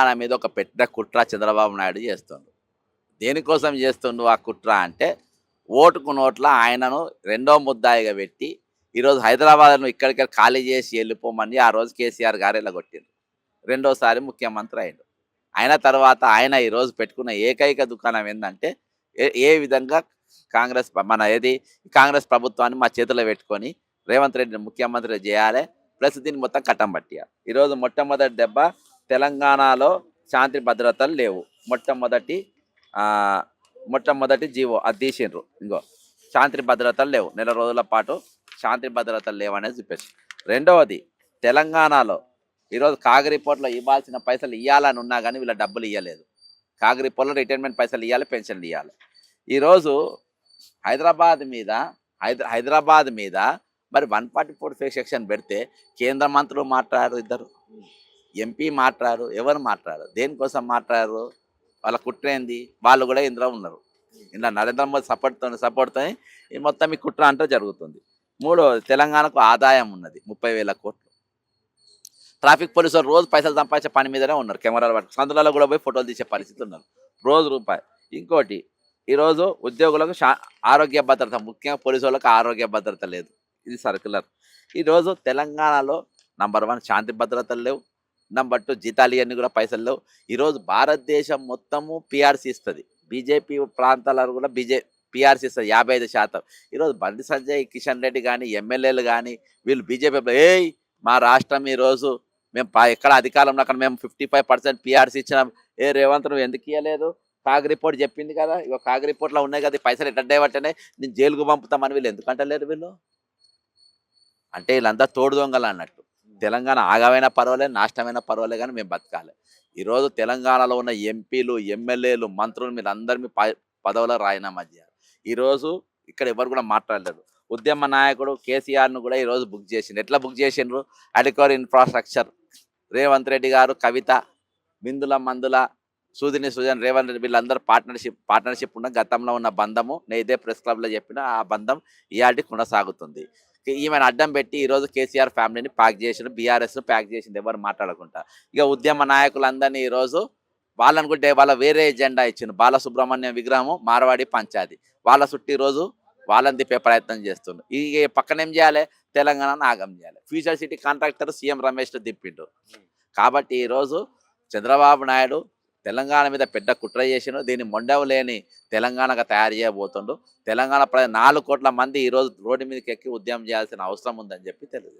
తెలంగాణ మీద ఒక పెద్ద కుట్ర చంద్రబాబు నాయుడు చేస్తుండు. దేనికోసం చేస్తుండు ఆ కుట్ర అంటే, ఓటుకు నోట్ల ఆయనను రెండో ముద్దాయిగా పెట్టి, ఈరోజు హైదరాబాద్‌ను ఇక్కడిక్కడ ఖాళీ చేసి వెళ్ళిపోమని ఆ రోజు కేసీఆర్ గారు ఎల్లగొట్టిండ్రు. రెండోసారి ముఖ్యమంత్రి అయిండు. అయిన తర్వాత ఆయన ఈరోజు పెట్టుకున్న ఏకైక దుకాణం ఏందంటే, ఏ విధంగా కాంగ్రెస్ ప్రభుత్వాన్ని మా చేతిలో పెట్టుకొని రేవంత్ రెడ్డిని ముఖ్యమంత్రి చేయాలి. ప్లస్ దీన్ని మొత్తం కట్టం పట్టియాలి. ఈరోజు మొట్టమొదటి దెబ్బ తెలంగాణలో శాంతి భద్రతలు లేవు. మొట్టమొదటి జీవో అది తీసిండ్రు. ఇంగో శాంతి భద్రతలు లేవు. నెల రోజుల పాటు శాంతి భద్రతలు లేవనేది చూపించి. రెండవది తెలంగాణలో ఈరోజు కాగరిపోర్ట్లో ఇవ్వాల్సిన పైసలు ఇవ్వాలని ఉన్నా కానీ వీళ్ళ డబ్బులు ఇవ్వలేదు. కాగరిపోర్లో రిటైర్మెంట్ పైసలు ఇవ్వాలి, పెన్షన్లు ఇవ్వాలి. ఈరోజు హైదరాబాద్ మీద మరి 144 సెక్షన్ పెడితే కేంద్ర మంత్రులు మాట్లాడారు, ఇద్దరు ఎంపీ మాట్లాడారు, ఎవరు మాట్లాడారు? దేనికోసం మాట్లాడారు? వాళ్ళ కుట్ర ఏంది? వాళ్ళు కూడా ఇందులో ఉన్నారు. ఇలా నరేంద్ర మోదీ సపోర్ట్తో ఈ మొత్తం ఈ కుట్ర అంటూ జరుగుతుంది. మూడవది తెలంగాణకు ఆదాయం ఉన్నది 30,000 కోట్లు. ట్రాఫిక్ పోలీసులు రోజు పైసలు సంపాదించే పని మీదనే ఉన్నారు. కెమెరాలు పట్టుకు సందులలో కూడా పోయి ఫోటోలు తీసే పరిస్థితి ఉన్నారు. రోజు రూపాయి. ఇంకోటి ఈరోజు ఉద్యోగులకు ఆరోగ్య భద్రత, ముఖ్యంగా పోలీసు వాళ్ళకి ఆరోగ్య భద్రత లేదు. ఇది సర్క్యులర్. ఈరోజు తెలంగాణలో నంబర్ 1 శాంతి భద్రతలు లేవు. నంబర్ 2 జీతాలు ఇవన్నీ కూడా పైసలు లేవు. ఈరోజు భారతదేశం మొత్తము పిఆర్సీ ఇస్తుంది. బీజేపీ ప్రాంతాలలో కూడా పిఆర్సీ ఇస్తుంది 55%. ఈరోజు బండి సంజయ్, కిషన్ రెడ్డి కానీ, ఎమ్మెల్యేలు కానీ వీళ్ళు బీజేపీ మా రాష్ట్రం ఈరోజు మేము ఎక్కడ అధికారంలో అక్కడ మేము 55% పిఆర్సీ ఇచ్చినాం. రేవంత్ నువ్వు ఎందుకు ఇవ్వలేదు? కాగ్ రిపోర్ట్ చెప్పింది కదా, ఇక కాగ్ రిపోర్ట్లో ఉన్నాయి కదా, పైసలు ఎట్లా డైవర్టనే నేను జైలుకు పంపుతామని వీళ్ళు ఎందుకు అంటలేరు? వీళ్ళు అంటే వీళ్ళంతా తోడు దొంగలు అన్నట్టు. తెలంగాణ ఆగమైనా పర్వాలేదు, నాశనమైనా పర్వాలేదు, కానీ మేము బతకాలి. ఈరోజు తెలంగాణలో ఉన్న ఎంపీలు, ఎమ్మెల్యేలు, మంత్రులు మీరు అందరు మీ పదవులో రాజీనామా చేయాలి. ఈరోజు ఇక్కడ ఎవరు కూడా మాట్లాడలేరు. ఉద్యమ నాయకుడు కేసీఆర్ను కూడా ఈరోజు బుక్ చేసిండ్రు. ఎట్లా బుక్ చేసిండ్రు? అడికోర్ ఇన్ఫ్రాస్ట్రక్చర్ రేవంత్ రెడ్డి గారు, కవిత, బిందుల మందుల, సుజన్, రేవంత్ రెడ్డి వీళ్ళందరూ పార్ట్నర్షిప్ ఉన్న గతంలో ఉన్న బంధము నేను ఇదే ప్రెస్ క్లబ్లో చెప్పిన ఆ బంధం ఇయాల్టి కొనసాగుతుంది. ఈమెను అడ్డం పెట్టి ఈరోజు కేసీఆర్ ఫ్యామిలీని ప్యాక్ చేసిండు, బీఆర్ఎస్ను ప్యాక్ చేసింది ఎవరు మాట్లాడకుండా. ఇక ఉద్యమ నాయకులందరినీ ఈరోజు వాళ్ళనుకుంటే వాళ్ళ వేరే ఎజెండా ఇచ్చిండు. బాలసుబ్రహ్మణ్యం విగ్రహము మార్వాడి పంచాది వాళ్ళ చుట్టూ ఈరోజు వాళ్ళని తిప్పే ప్రయత్నం చేస్తుండ్రు. ఈ పక్కన ఏం చేయాలి? తెలంగాణను ఆగం చేయాలి. ఫ్యూచర్ సిటీ కాంట్రాక్టర్ సీఎం రమేష్ను దింపిండు. కాబట్టి ఈరోజు చంద్రబాబు నాయుడు తెలంగాణ మీద పెద్ద కుట్ర చేసిండు. దీన్ని మొండవ లేని తెలంగాణగా తయారు చేయబోతుండు. తెలంగాణ 4 కోట్ల మంది ఈరోజు రోడ్డు మీదకి ఎక్కి ఉద్యమం చేయాల్సిన అవసరం ఉందని చెప్పి తెలియదు.